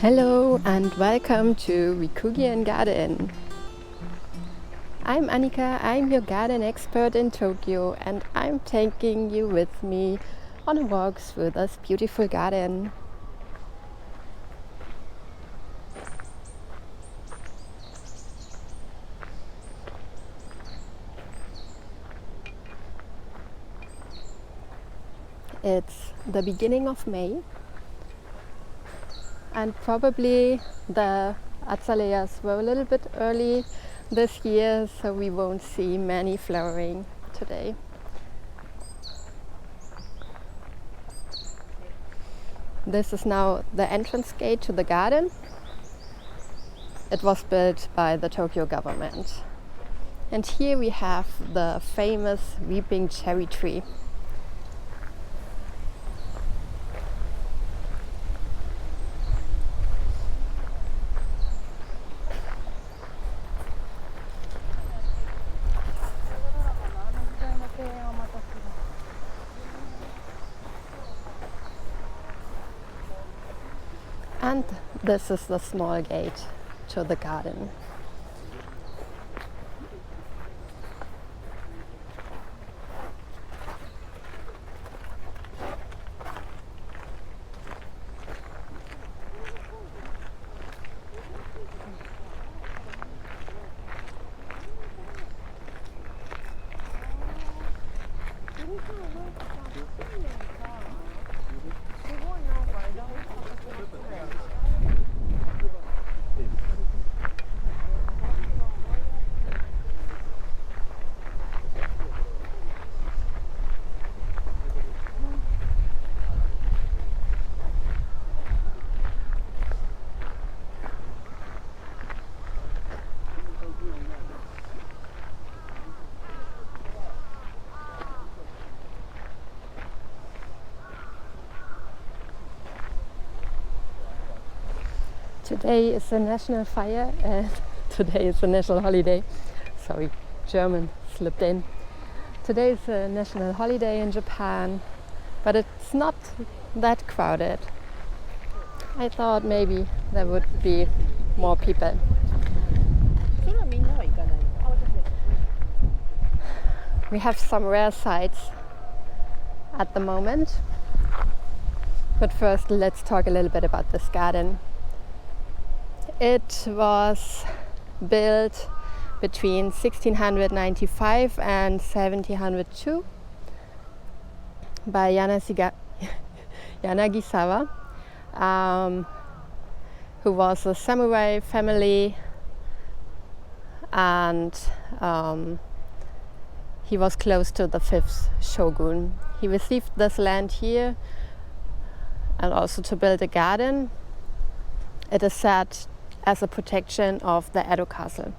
Hello and welcome to Rikugien Garden. I'm Annika, I'm your garden expert in Tokyo, and I'm taking you with me on a walk through this beautiful garden. It's the beginning of May, and probably the Azaleas were a little bit early this year, so we won't see many flowering today. This is now the entrance gate to the garden. It was built by the Tokyo government. And here we have the famous weeping cherry tree. And this is the small gate to the garden. Today is a national fire and today is a national holiday. Sorry, German slipped in. Today is a national holiday in Japan, but it's not that crowded. I thought maybe there would be more people. We have some rare sights at the moment. But first, let's talk a little bit about this garden. It was built between 1695 and 1702 by Yanagisawa, who was a samurai family, and he was close to the 5th shogun. He received this land here and also to build a garden. It is said as a protection of the Edo castle.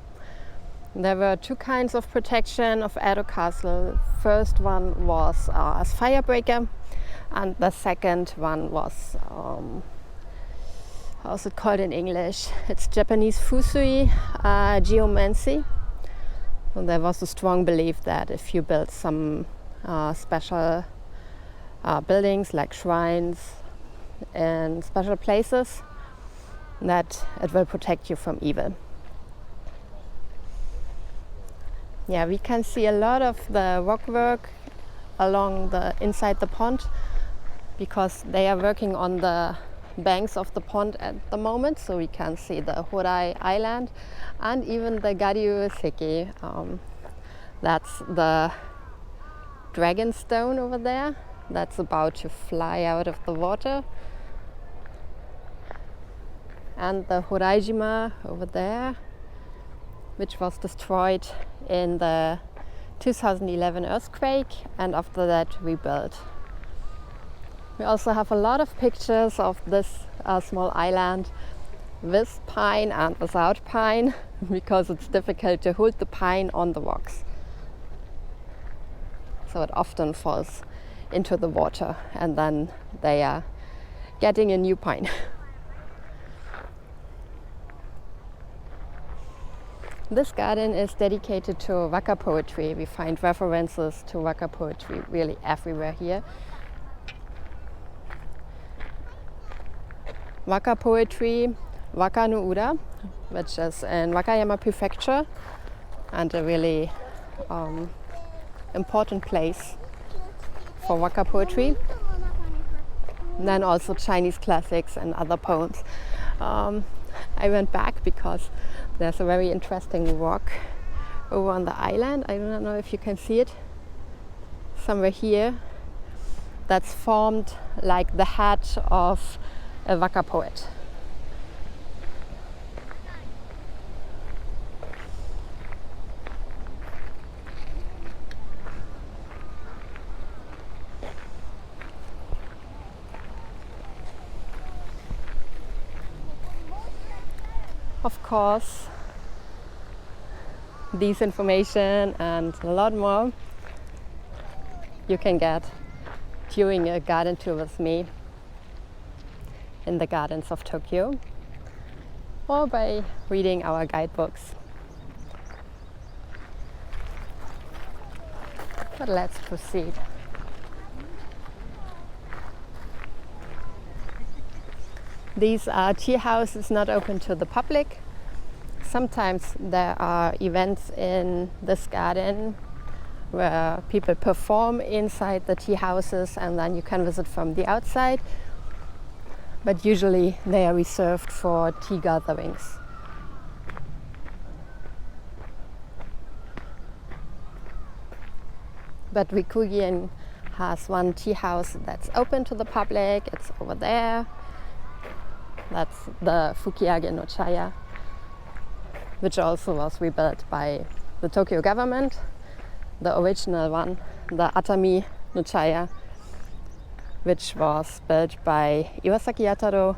There were two kinds of protection of Edo castle. First one was as firebreaker, and the second one was how's it called in English? It's Japanese fusui, geomancy. And there was a strong belief that if you build some special buildings like shrines in special places, that it will protect you from evil. Yeah, we can see a lot of the rock work along the inside the pond because they are working on the banks of the pond at the moment, so we can see the Horai Island and even the Garyu Seki. That's the dragon stone over there that's about to fly out of the water. And the Horaijima over there, which was destroyed in the 2011 earthquake and after that rebuilt. We also have a lot of pictures of this small island with pine and without pine because it's difficult to hold the pine on the rocks. So it often falls into the water and then they are getting a new pine. This garden is dedicated to waka poetry. We find references to waka poetry really everywhere here. waka poetry, Waka no Ura, which is in Wakayama Prefecture and a really important place for waka poetry. And then also Chinese classics and other poems. I went back because there's a very interesting rock over on the island. I don't know if you can see it somewhere here. That's formed like the head of a waka poet. Of course, these information and a lot more you can get during a garden tour with me in the gardens of Tokyo or by reading our guidebooks. But let's proceed. These are tea houses not open to the public. Sometimes there are events in this garden where people perform inside the tea houses and then you can visit from the outside. But usually they are reserved for tea gatherings. But Rikugien has one tea house that's open to the public. It's over there. That's the Fukiage no Chaya, which also was rebuilt by the Tokyo government. The original one, the Atami no Chaya, which was built by Iwasaki Yataro,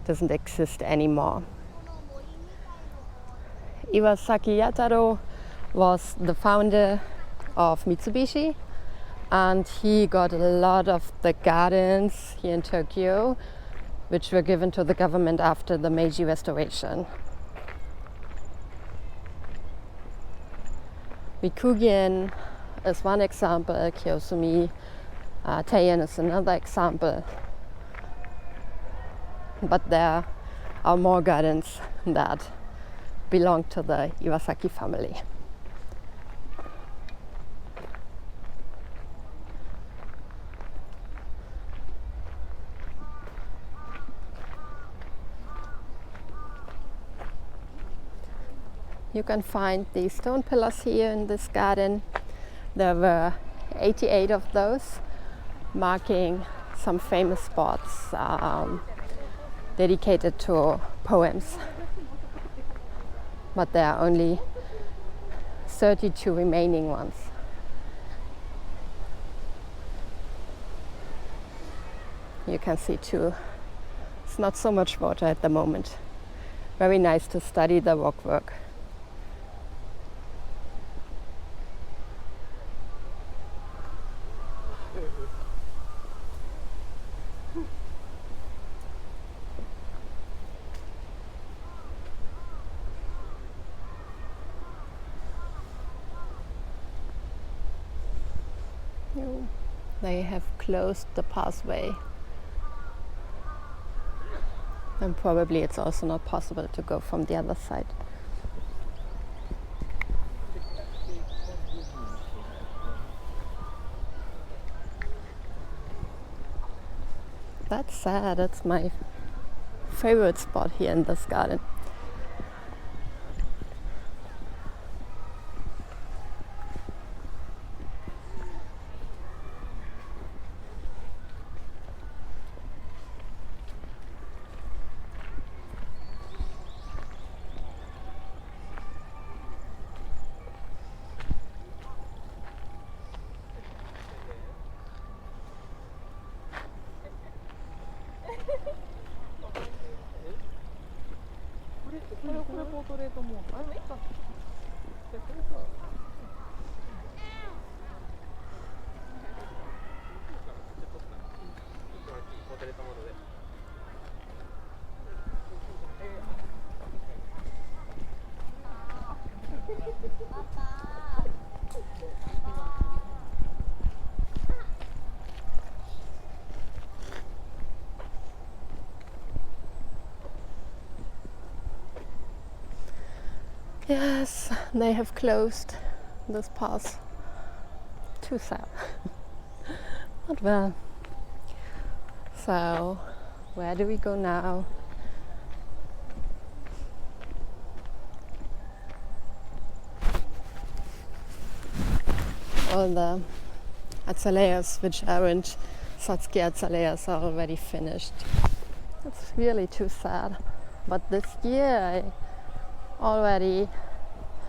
doesn't exist anymore. Iwasaki Yataro was the founder of Mitsubishi, and he got a lot of the gardens here in Tokyo which were given to the government after the Meiji Restoration. Rikugien is one example, Kyosumi Teien is another example. But there are more gardens that belong to the Iwasaki family. You can find these stone pillars here in this garden. There were 88 of those, marking some famous spots dedicated to poems. But there are only 32 remaining ones. You can see too, it's not so much water at the moment. Very nice to study the rock work. They have closed the pathway, and probably it's also not possible to go from the other side. That's sad. That's my favorite spot here in this garden. Yes, they have closed this pass. Too sad. But well. So, where do we go now? All the Azaleas, which aren't Satsuki Azaleas, are already finished. It's really too sad. But this year I already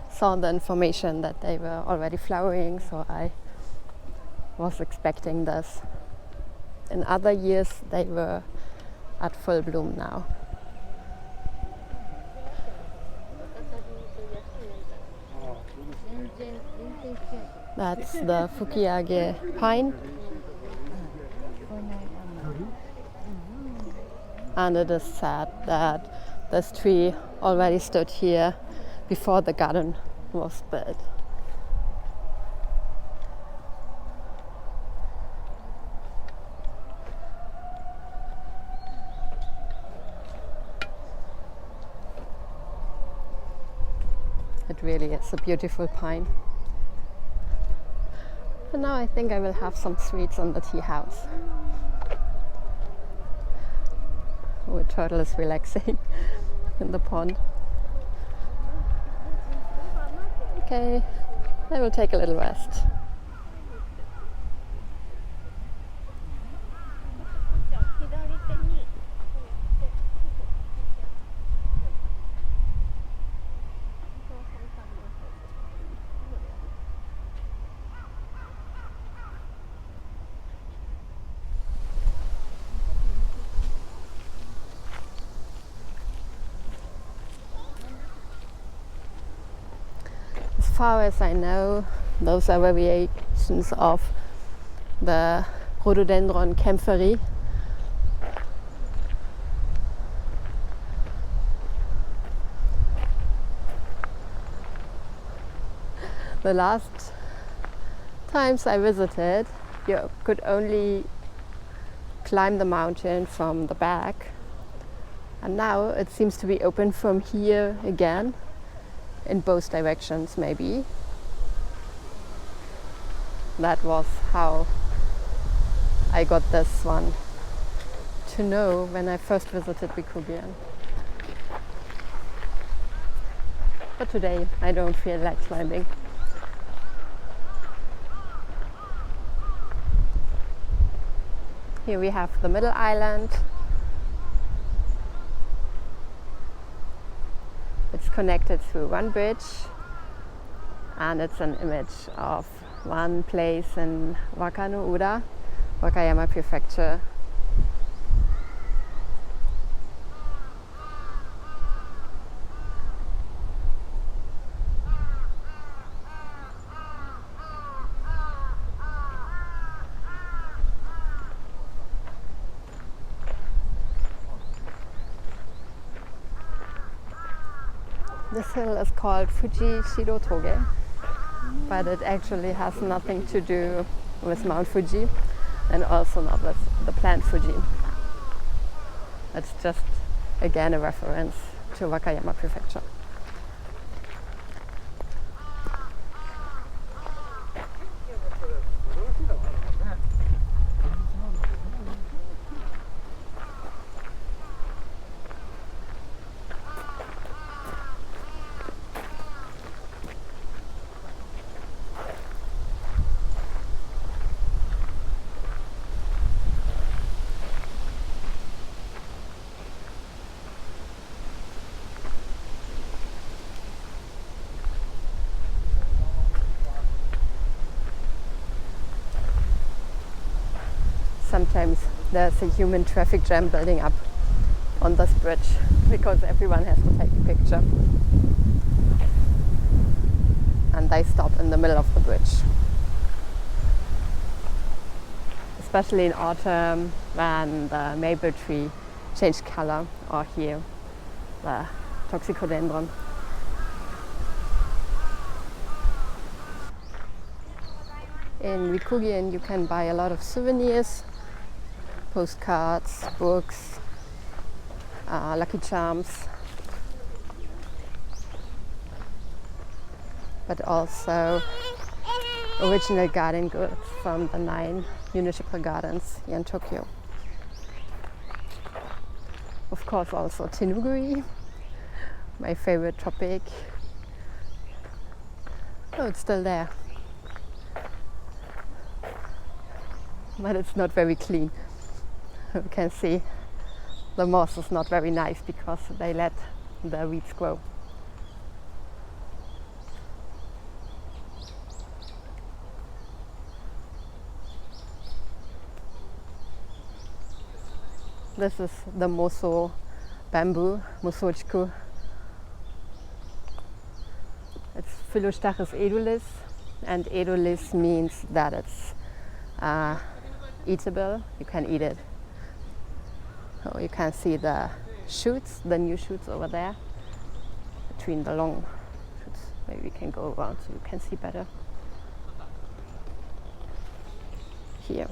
saw the information that they were already flowering, so I was expecting this. In other years they were at full bloom now. That's the Rikugien pine. And it is sad that this tree already stood here before the garden was built. It really is a beautiful pine. And now I think I will have some sweets on the tea house. Oh, a turtle is relaxing in the pond. Okay, I will take a little rest. As far as I know, those are variations of the Rhododendron Kämpferi. The last times I visited, you could only climb the mountain from the back, and now it seems to be open from here again. In both directions, maybe. That was how I got this one to know when I first visited Rikugien. But today I don't feel like climbing. Here we have the middle island. It's connected through one bridge, and it's an image of one place in Waka-no-Ura, Wakayama Prefecture. This hill is called Fuji Shirotoge, but it actually has nothing to do with Mount Fuji and also not with the plant Fuji. It's just, again, a reference to Wakayama Prefecture. Sometimes there's a human traffic jam building up on this bridge because everyone has to take a picture. And they stop in the middle of the bridge. Especially in autumn when the maple tree changed color, or here the toxicodendron. In Rikugien you can buy a lot of souvenirs, postcards, books, lucky charms. but also original garden goods from the 9 municipal gardens here in Tokyo. Of course, also tenuguri, my favorite topic. Oh, it's still there, but it's not very clean. You can see the moss is not very nice because they let the weeds grow. This is the moso bamboo, mosochiku. It's Phyllostachys edulis, and edulis means that it's eatable. You can eat it. So you can see the shoots, the new shoots over there, between the long shoots. Maybe we can go around so you can see better. Here.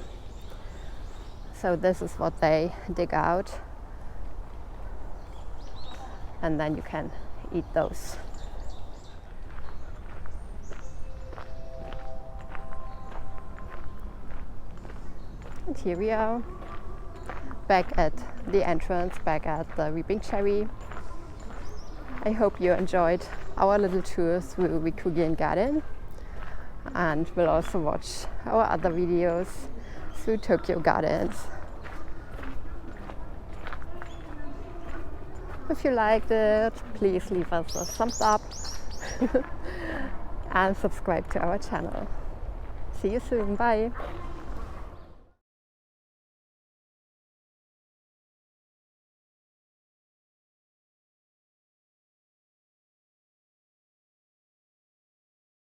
So this is what they dig out, and then you can eat those. And here we are, back at the entrance, back at the Weeping Cherry. I hope you enjoyed our little tour through Rikugien Garden, and will also watch our other videos through Tokyo Gardens. If you liked it, please leave us a thumbs up and subscribe to our channel. See you soon, bye!